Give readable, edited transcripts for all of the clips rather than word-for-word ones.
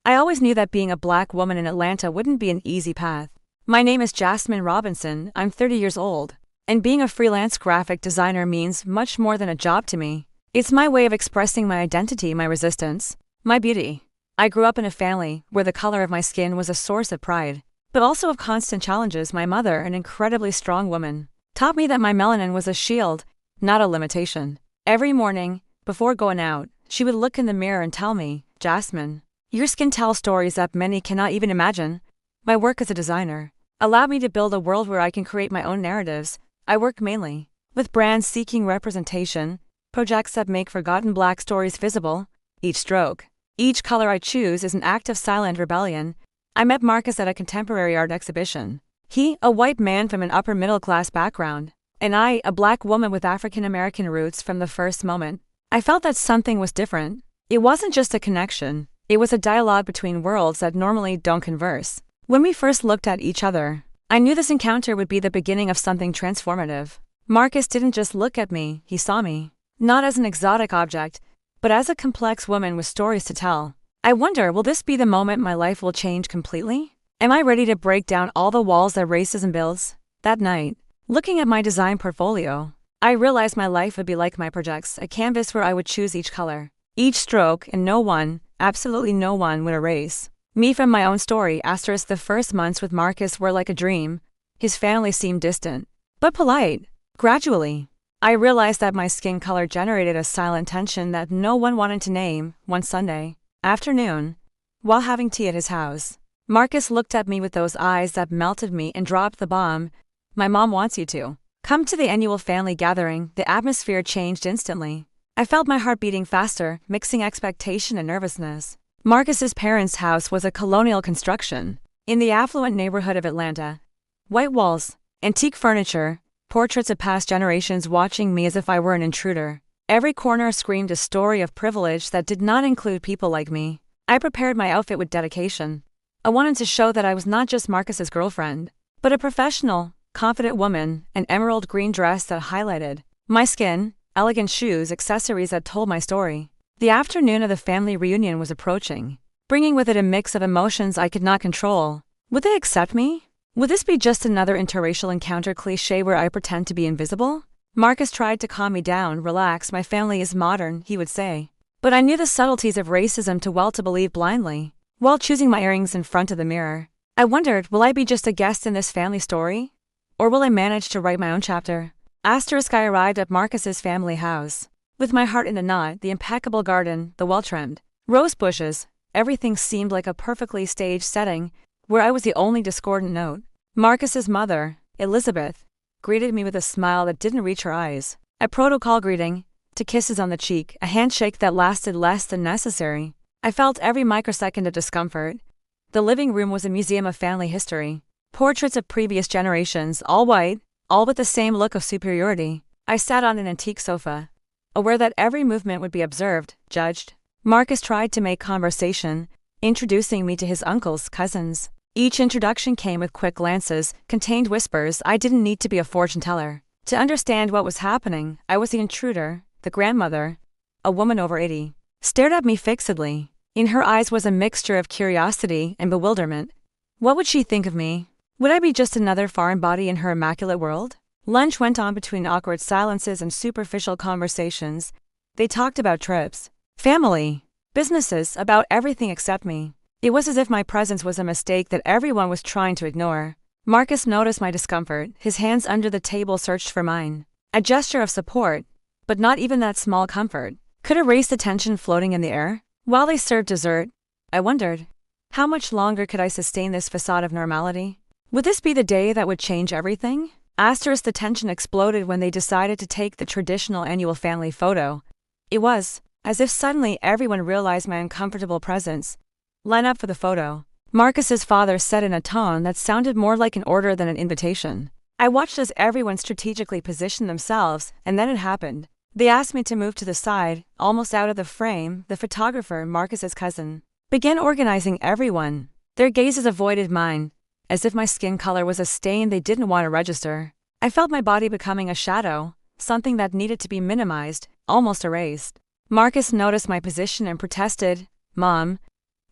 I always knew that being a black woman in Atlanta wouldn't be an easy path. My name is Jasmine Robinson, I'm 30 years old, and being a freelance graphic designer means much more than a job to me. It's my way of expressing my identity, my resistance, my beauty. I grew up in a family where the color of my skin was a source of pride, but also of constant challenges. My mother, an incredibly strong woman, taught me that my melanin was a shield, not a limitation. Every morning, before going out, she would look in the mirror and tell me, "Jasmine, your skin tells stories that many cannot even imagine." My work as a designer allowed me to build a world where I can create my own narratives. I work mainly with brands seeking representation, projects that make forgotten black stories visible. Each stroke, each color I choose is an act of silent rebellion. I met Marcus at a contemporary art exhibition. He, a white man from an upper middle class background, and I, a black woman with African American roots. From the first moment, I felt that something was different. It wasn't just a connection, it was a dialogue between worlds that normally don't converse. When we first looked at each other, I knew this encounter would be the beginning of something transformative. Marcus didn't just look at me, he saw me, not as an exotic object, but as a complex woman with stories to tell. I wonder, will this be the moment my life will change completely? Am I ready to break down all the walls that racism builds? That night, looking at my design portfolio, I realized my life would be like my projects, a canvas where I would choose each color, each stroke, and no one, absolutely no one, would erase me from my own story. The first months with Marcus were like a dream. His family seemed distant, but polite. Gradually, I realized that my skin color generated a silent tension that no one wanted to name. One Sunday afternoon, while having tea at his house, Marcus looked at me with those eyes that melted me and dropped the bomb. "My mom wants you to come to the annual family gathering." The atmosphere changed instantly. I felt my heart beating faster, mixing expectation and nervousness. Marcus's parents' house was a colonial construction in the affluent neighborhood of Atlanta. White walls, antique furniture, portraits of past generations watching me as if I were an intruder. Every corner screamed a story of privilege that did not include people like me. I prepared my outfit with dedication. I wanted to show that I was not just Marcus's girlfriend, but a professional, confident woman. An emerald green dress that highlighted my skin, elegant shoes, accessories that told my story. The afternoon of the family reunion was approaching, bringing with it a mix of emotions I could not control. Would they accept me? Would this be just another interracial encounter cliché where I pretend to be invisible? Marcus tried to calm me down. "Relax, my family is modern," he would say. But I knew the subtleties of racism too well to believe blindly. While choosing my earrings in front of the mirror, I wondered, will I be just a guest in this family story? Or will I manage to write my own chapter? I arrived at Marcus's family house, with my heart in a knot. The impeccable garden, the well-trimmed rose bushes, everything seemed like a perfectly staged setting, where I was the only discordant note. Marcus's mother, Elizabeth, greeted me with a smile that didn't reach her eyes. A protocol greeting, 2 kisses on the cheek, a handshake that lasted less than necessary. I felt every microsecond of discomfort. The living room was a museum of family history. Portraits of previous generations, all white, all with the same look of superiority. I sat on an antique sofa, aware that every movement would be observed, judged. Marcus tried to make conversation, introducing me to his uncles, cousins. Each introduction came with quick glances, contained whispers. I didn't need to be a fortune teller to understand what was happening. I was the intruder. The grandmother, a woman over 80, stared at me fixedly. In her eyes was a mixture of curiosity and bewilderment. What would she think of me? Would I be just another foreign body in her immaculate world? Lunch went on between awkward silences and superficial conversations. They talked about trips, family, businesses, about everything except me. It was as if my presence was a mistake that everyone was trying to ignore. Marcus noticed my discomfort. His hands under the table searched for mine. A gesture of support, but not even that small comfort could erase the tension floating in the air. While they served dessert, I wondered, how much longer could I sustain this facade of normality? Would this be the day that would change everything? The tension exploded when they decided to take the traditional annual family photo. It was as if suddenly everyone realized my uncomfortable presence. "Line up for the photo," Marcus's father said in a tone that sounded more like an order than an invitation. I watched as everyone strategically positioned themselves, and then it happened. They asked me to move to the side, almost out of the frame. The photographer, Marcus's cousin, began organizing everyone. Their gazes avoided mine, as if my skin color was a stain they didn't want to register. I felt my body becoming a shadow, something that needed to be minimized, almost erased. Marcus noticed my position and protested. "Mom,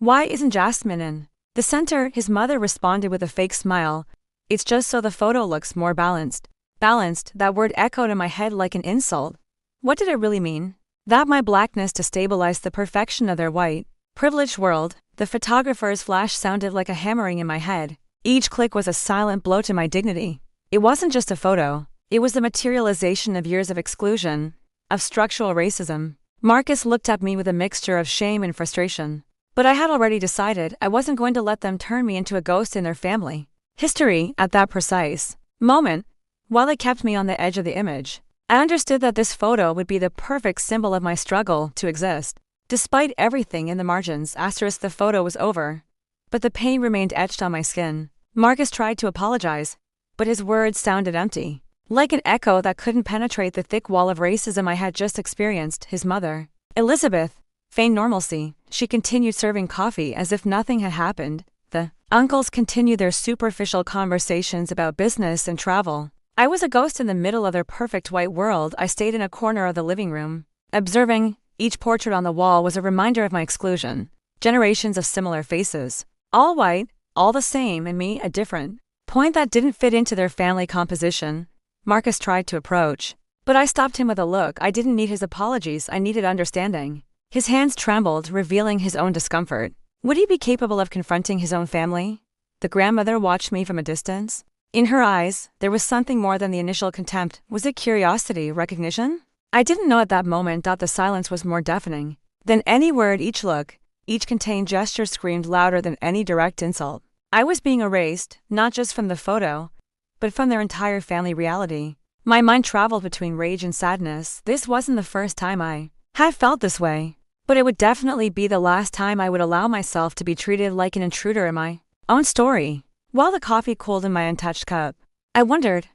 Why isn't Jasmine in the center? His mother responded with a fake smile. It's just so the photo looks more balanced. Balanced, that word echoed in my head like an insult. What did it really mean? That my blackness to stabilize the perfection of their white, privileged world? The photographer's flash sounded like a hammering in my head. Each click was a silent blow to my dignity. It wasn't just a photo. It was the materialization of years of exclusion, of structural racism. Marcus looked at me with a mixture of shame and frustration. But I had already decided I wasn't going to let them turn me into a ghost in their family history at that precise moment. While it kept me on the edge of the image, I understood that this photo would be the perfect symbol of my struggle to exist. Despite everything in the margins, the photo was over. But the pain remained etched on my skin. Marcus tried to apologize, but his words sounded empty, like an echo that couldn't penetrate the thick wall of racism I had just experienced. His mother, Elizabeth, feigned normalcy. She continued serving coffee as if nothing had happened. The uncles continued their superficial conversations about business and travel. I was a ghost in the middle of their perfect white world. I stayed in a corner of the living room, observing. Each portrait on the wall was a reminder of my exclusion. Generations of similar faces, all white, all the same, and me a different point that didn't fit into their family composition. Marcus tried to approach, but I stopped him with a look. I didn't need his apologies, I needed understanding. His hands trembled, revealing his own discomfort. Would he be capable of confronting his own family? The grandmother watched me from a distance. In her eyes, there was something more than the initial contempt. Was it curiosity, recognition? I didn't know at that moment that the silence was more deafening than any word. Each look, each contained gesture screamed louder than any direct insult. I was being erased, not just from the photo, but from their entire family reality. My mind traveled between rage and sadness. This wasn't the first time I had felt this way, but it would definitely be the last time I would allow myself to be treated like an intruder in my own story. While the coffee cooled in my untouched cup, I wondered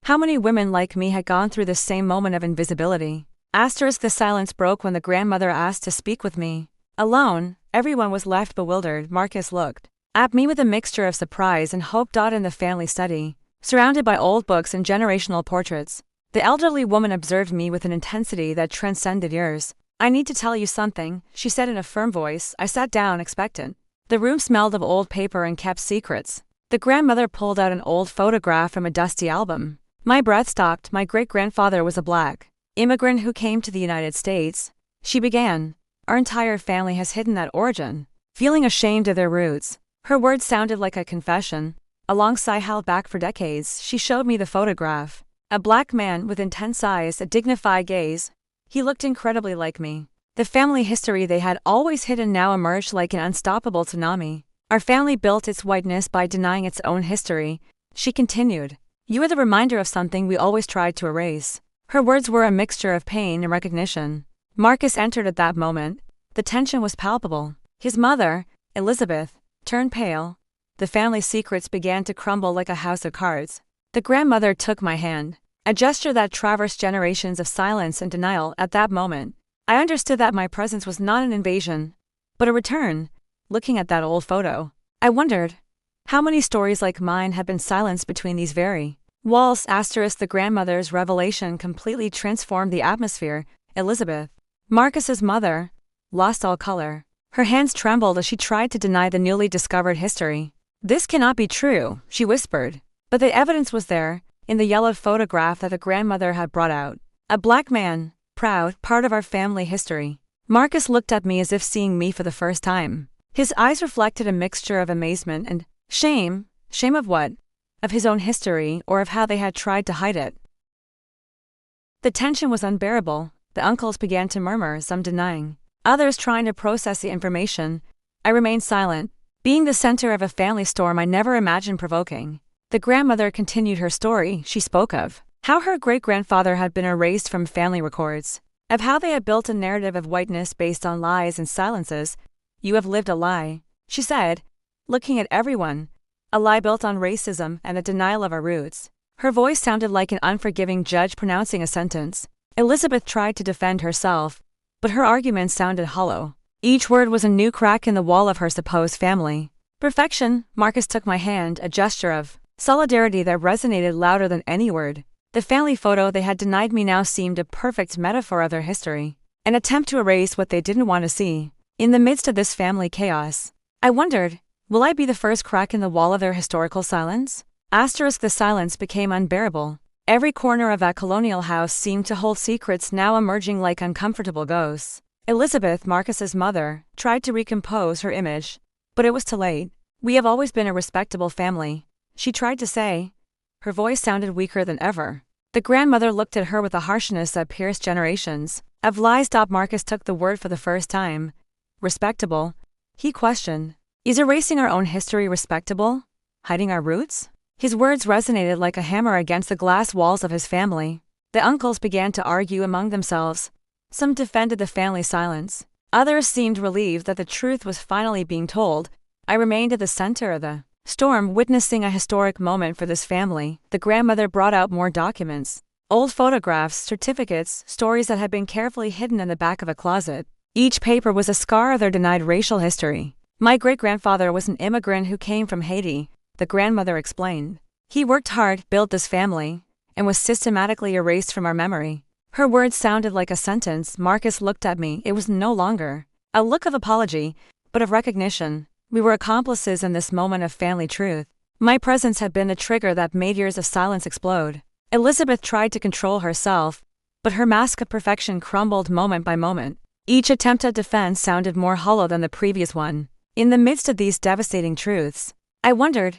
how many women like me had gone through this same moment of invisibility. The silence broke when the grandmother asked to speak with me. Alone, everyone was left bewildered. Marcus looked at me with a mixture of surprise and hope. In the family study, surrounded by old books and generational portraits, the elderly woman observed me with an intensity that transcended years. I need to tell you something, she said in a firm voice. I sat down, expectant. The room smelled of old paper and kept secrets. The grandmother pulled out an old photograph from a dusty album. My breath stopped. My great-grandfather was a black immigrant who came to the United States, she began. Our entire family has hidden that origin, feeling ashamed of their roots. Her words sounded like a confession. A long sigh held back for decades. She showed me the photograph. A black man with intense eyes, a dignified gaze. He looked incredibly like me. The family history they had always hidden now emerged like an unstoppable tsunami. Our family built its whiteness by denying its own history, she continued. You are the reminder of something we always tried to erase. Her words were a mixture of pain and recognition. Marcus entered at that moment. The tension was palpable. His mother, Elizabeth, turned pale. The family secrets began to crumble like a house of cards. The grandmother took my hand, a gesture that traversed generations of silence and denial. At that moment, I understood that my presence was not an invasion, but a return. Looking at that old photo, I wondered how many stories like mine had been silenced between these very walls. The grandmother's revelation completely transformed the atmosphere. Elizabeth, Marcus's mother, lost all color. Her hands trembled as she tried to deny the newly discovered history. This cannot be true, she whispered. But the evidence was there, in the yellowed photograph that the grandmother had brought out. A black man, proud, part of our family history. Marcus looked at me as if seeing me for the first time. His eyes reflected a mixture of amazement and shame. Shame of what? Of his own history, or of how they had tried to hide it. The tension was unbearable. The uncles began to murmur, some denying, others trying to process the information. I remained silent, being the center of a family storm I never imagined provoking. The grandmother continued her story. She spoke of how her great-grandfather had been erased from family records, of how they had built a narrative of whiteness based on lies and silences. You have lived a lie, she said, looking at everyone. A lie built on racism and the denial of our roots. Her voice sounded like an unforgiving judge pronouncing a sentence. Elizabeth tried to defend herself, but her arguments sounded hollow. Each word was a new crack in the wall of her supposed family. Perfection. Marcus took my hand, a gesture of solidarity that resonated louder than any word. The family photo they had denied me now seemed a perfect metaphor of their history, an attempt to erase what they didn't want to see. In the midst of this family chaos, I wondered, will I be the first crack in the wall of their historical silence? Asterisk, the silence became unbearable. Every corner of that colonial house seemed to hold secrets now emerging like uncomfortable ghosts. Elizabeth, Marcus's mother, tried to recompose her image, but it was too late. We have always been a respectable family, she tried to say. Her voice sounded weaker than ever. The grandmother looked at her with a harshness that pierced generations. Of lies. Marcus took the word for the first time. Respectable? He questioned. Is erasing our own history respectable? Hiding our roots? His words resonated like a hammer against the glass walls of his family. The uncles began to argue among themselves. Some defended the family silence. Others seemed relieved that the truth was finally being told. I remained at the center of the storm, witnessing a historic moment for this family. The grandmother brought out more documents. Old photographs, certificates, stories that had been carefully hidden in the back of a closet. Each paper was a scar of their denied racial history. My great-grandfather was an immigrant who came from Haiti, the grandmother explained. He worked hard, built this family, and was systematically erased from our memory. Her words sounded like a sentence. Marcus looked at me. It was no longer a look of apology, but of recognition. We were accomplices in this moment of family truth. My presence had been the trigger that made years of silence explode. Elizabeth tried to control herself, but her mask of perfection crumbled moment by moment. Each attempt at defense sounded more hollow than the previous one. In the midst of these devastating truths, I wondered,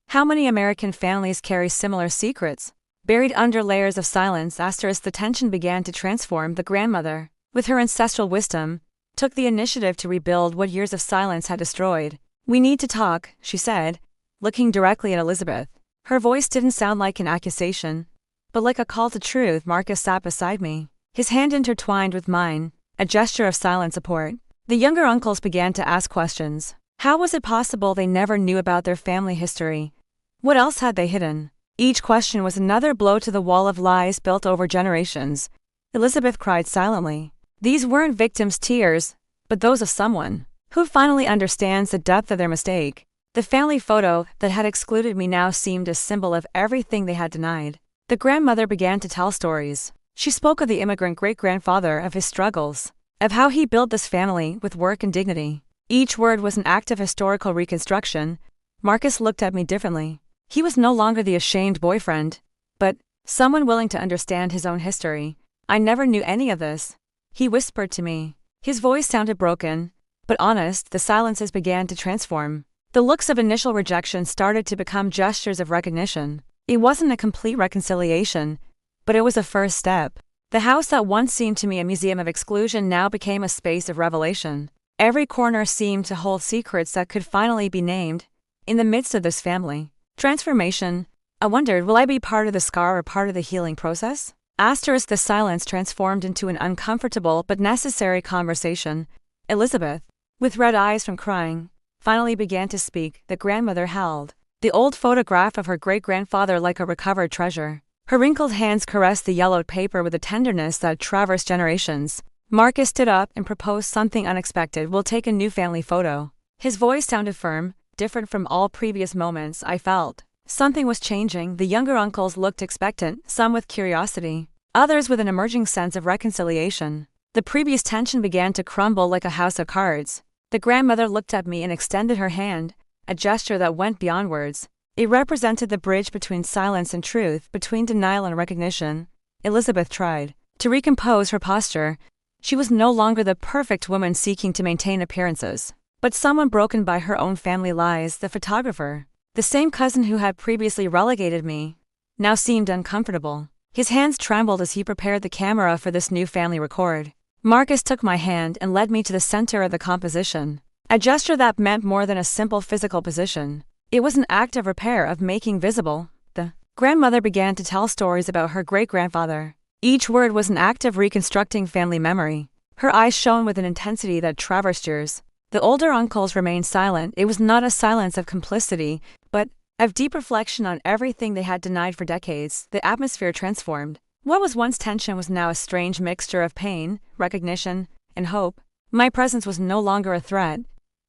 how many American families carry similar secrets, buried under layers of silence? Asterisk, the tension began to transform. The grandmother, with her ancestral wisdom, took the initiative to rebuild what years of silence had destroyed. We need to talk, she said, looking directly at Elizabeth. Her voice didn't sound like an accusation, but like a call to truth. Marcus sat beside me, his hand intertwined with mine, a gesture of silent support. The younger uncles began to ask questions. How was it possible they never knew about their family history? What else had they hidden? Each question was another blow to the wall of lies built over generations. Elizabeth cried silently. These weren't victims' tears, but those of someone who finally understands the depth of their mistake. The family photo that had excluded me now seemed a symbol of everything they had denied. The grandmother began to tell stories. She spoke of the immigrant great-grandfather, of his struggles, of how he built this family with work and dignity. Each word was an act of historical reconstruction. Marcus looked at me differently. He was no longer the ashamed boyfriend, but someone willing to understand his own history. I never knew any of this, he whispered to me. His voice sounded broken, but honest. The silences began to transform. The looks of initial rejection started to become gestures of recognition. It wasn't a complete reconciliation, but it was a first step. The house that once seemed to me a museum of exclusion now became a space of revelation. Every corner seemed to hold secrets that could finally be named. In the midst of this family transformation, I wondered, will I be part of the scar or part of the healing process? Asterisk, the silence transformed into an uncomfortable but necessary conversation. Elizabeth, with red eyes from crying, finally began to speak. The grandmother held the old photograph of her great-grandfather like a recovered treasure. Her wrinkled hands caressed the yellowed paper with a tenderness that traversed generations. Marcus stood up and proposed something unexpected. We'll take a new family photo. His voice sounded firm, different from all previous moments. I felt something was changing. The younger uncles looked expectant, some with curiosity, others with an emerging sense of reconciliation. The previous tension began to crumble like a house of cards. The grandmother looked at me and extended her hand, a gesture that went beyond words. It represented the bridge between silence and truth, between denial and recognition. Elizabeth tried to recompose her posture. She was no longer the perfect woman seeking to maintain appearances, but someone broken by her own family lies. The photographer, the same cousin who had previously relegated me, now seemed uncomfortable. His hands trembled as he prepared the camera for this new family record. Marcus took my hand and led me to the center of the composition, a gesture that meant more than a simple physical position. It was an act of repair, of making visible. The grandmother began to tell stories about her great-grandfather. Each word was an act of reconstructing family memory. Her eyes shone with an intensity that traversed years. The older uncles remained silent. It was not a silence of complicity, but of deep reflection on everything they had denied for decades. The atmosphere transformed. What was once tension was now a strange mixture of pain, recognition, and hope. My presence was no longer a threat,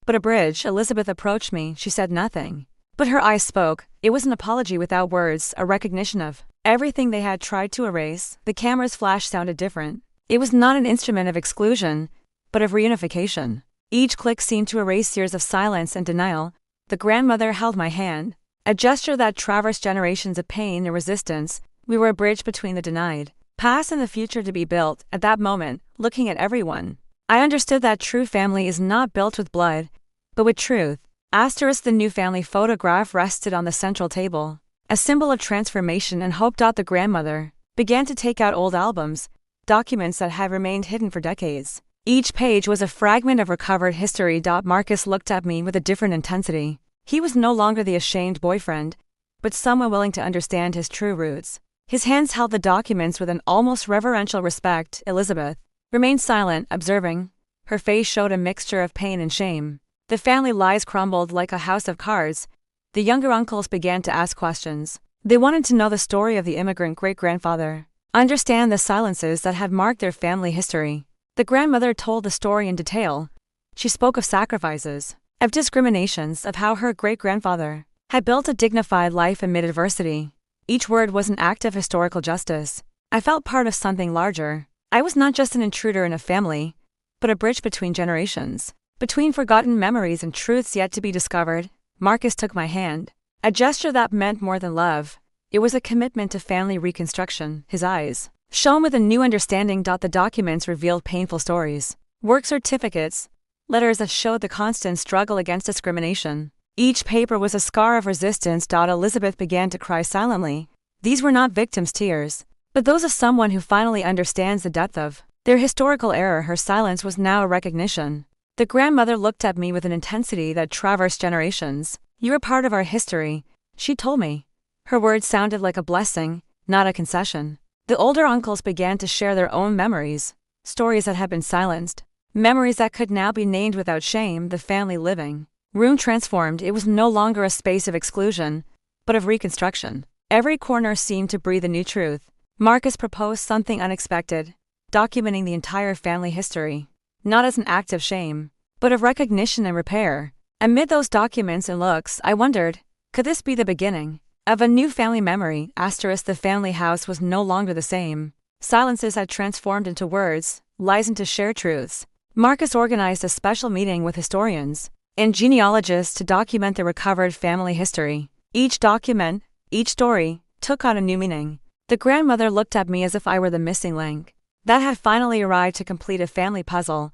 but a bridge. Elizabeth approached me. She said nothing, but her eyes spoke. It was an apology without words, a recognition of everything they had tried to erase. The camera's flash sounded different. It was not an instrument of exclusion, but of reunification. Each click seemed to erase years of silence and denial. The grandmother held my hand, a gesture that traversed generations of pain and resistance. We were a bridge between the denied past and the future to be built. At that moment, looking at everyone, I understood that true family is not built with blood, but with truth. The new family photograph rested on the central table, a symbol of transformation and hope. The grandmother began to take out old albums, documents that had remained hidden for decades. Each page was a fragment of recovered history. Marcus looked at me with a different intensity. He was no longer the ashamed boyfriend, but someone willing to understand his true roots. His hands held the documents with an almost reverential respect. Elizabeth remained silent, observing. Her face showed a mixture of pain and shame. The family lies crumbled like a house of cards. The younger uncles began to ask questions. They wanted to know the story of the immigrant great-grandfather, understand the silences that had marked their family history. The grandmother told the story in detail. She spoke of sacrifices, of discriminations, of how her great-grandfather had built a dignified life amid adversity. Each word was an act of historical justice. I felt part of something larger. I was not just an intruder in a family, but a bridge between generations, between forgotten memories and truths yet to be discovered. Marcus took my hand, a gesture that meant more than love. It was a commitment to family reconstruction. His eyes shone with a new understanding. The documents revealed painful stories, work certificates, letters that showed the constant struggle against discrimination. Each paper was a scar of resistance. Elizabeth began to cry silently. These were not victims' tears, but those of someone who finally understands the depth of their historical error. Her silence was now a recognition. The grandmother looked at me with an intensity that traversed generations. "You're a part of our history," she told me. Her words sounded like a blessing, not a concession. The older uncles began to share their own memories, stories that had been silenced, memories that could now be named without shame. The family living room transformed. It was no longer a space of exclusion, but of reconstruction. Every corner seemed to breathe a new truth. Marcus proposed something unexpected, documenting the entire family history, not as an act of shame, but of recognition and repair. Amid those documents and looks, I wondered, could this be the beginning of a new family memory? The family house was no longer the same. Silences had transformed into words, lies into shared truths. Marcus organized a special meeting with historians and genealogists to document the recovered family history. Each document, each story, took on a new meaning. The grandmother looked at me as if I were the missing link that had finally arrived to complete a family puzzle.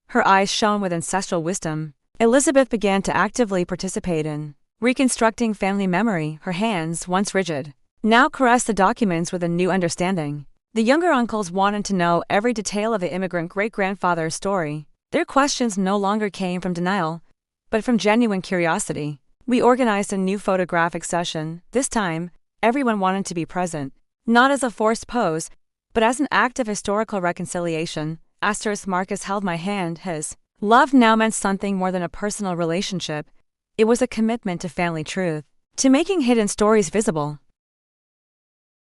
Her eyes shone with ancestral wisdom. Elizabeth began to actively participate in reconstructing family memory. Her hands, once rigid, now caressed the documents with a new understanding. The younger uncles wanted to know every detail of the immigrant great-grandfather's story. Their questions no longer came from denial, but from genuine curiosity. We organized a new photographic session. This time, everyone wanted to be present, not as a forced pose, but as an act of historical reconciliation. Marcus held my hand. His love now meant something more than a personal relationship. It was a commitment to family truth, to making hidden stories visible.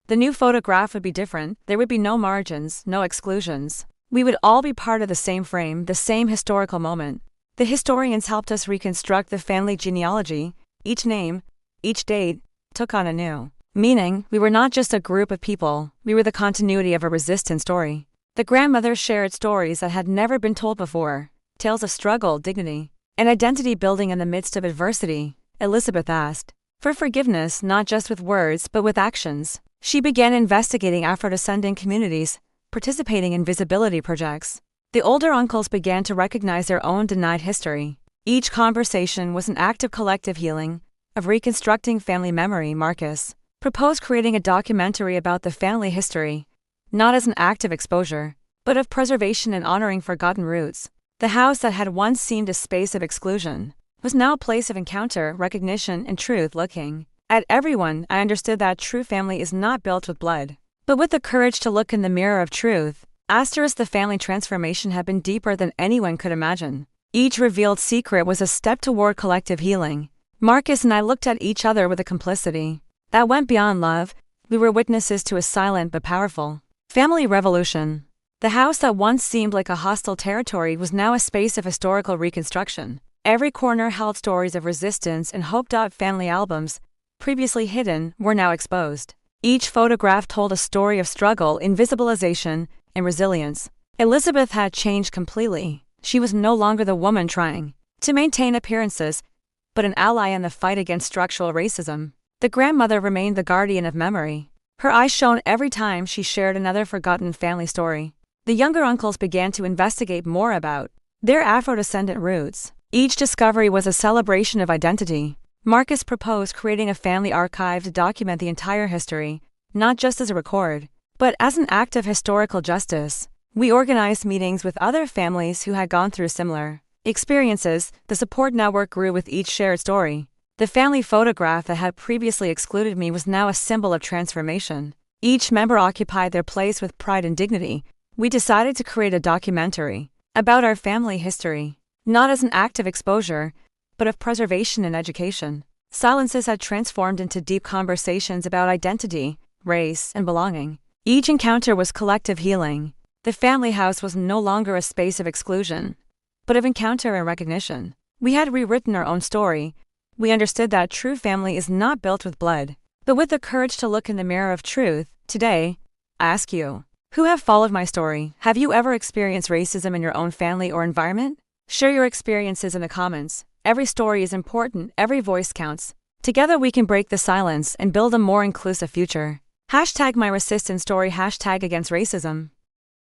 The new photograph would be different. There would be no margins, no exclusions. We would all be part of the same frame, the same historical moment. The historians helped us reconstruct the family genealogy. Each name, each date, took on a new meaning. We were not just a group of people, we were the continuity of a resistance story. The grandmother shared stories that had never been told before, tales of struggle, dignity, and identity building in the midst of adversity. Elizabeth asked for forgiveness not just with words but with actions. She began investigating Afro-descendant communities, participating in visibility projects. The older uncles began to recognize their own denied history. Each conversation was an act of collective healing, of reconstructing family memory. Marcus proposed creating a documentary about the family history, not as an act of exposure, but of preservation and honoring forgotten roots. The house that had once seemed a space of exclusion was now a place of encounter, recognition, and truth. Looking at everyone, I understood that true family is not built with blood, but with the courage to look in the mirror of truth. The family transformation had been deeper than anyone could imagine. Each revealed secret was a step toward collective healing. Marcus and I looked at each other with a complicity that went beyond love. We were witnesses to a silent but powerful family revolution. The house that once seemed like a hostile territory was now a space of historical reconstruction. Every corner held stories of resistance and hope. Family albums, previously hidden, were now exposed. Each photograph told a story of struggle, invisibilization, and resilience. Elizabeth had changed completely. She was no longer the woman trying to maintain appearances, but an ally in the fight against structural racism. The grandmother remained the guardian of memory. Her eyes shone every time she shared another forgotten family story. The younger uncles began to investigate more about their Afro-descendant roots. Each discovery was a celebration of identity. Marcus proposed creating a family archive to document the entire history, not just as a record, but as an act of historical justice. We organized meetings with other families who had gone through similar experiences. The support network grew with each shared story. The family photograph that had previously excluded me was now a symbol of transformation. Each member occupied their place with pride and dignity. We decided to create a documentary about our family history, not as an act of exposure, but of preservation and education. Silences had transformed into deep conversations about identity, race, and belonging. Each encounter was collective healing. The family house was no longer a space of exclusion, but of encounter and recognition. We had rewritten our own story. We understood that true family is not built with blood, but with the courage to look in the mirror of truth. Today, I ask you, who have followed my story, have you ever experienced racism in your own family or environment? Share your experiences in the comments. Every story is important, every voice counts. Together we can break the silence and build a more inclusive future. #MyResistance story #against racism.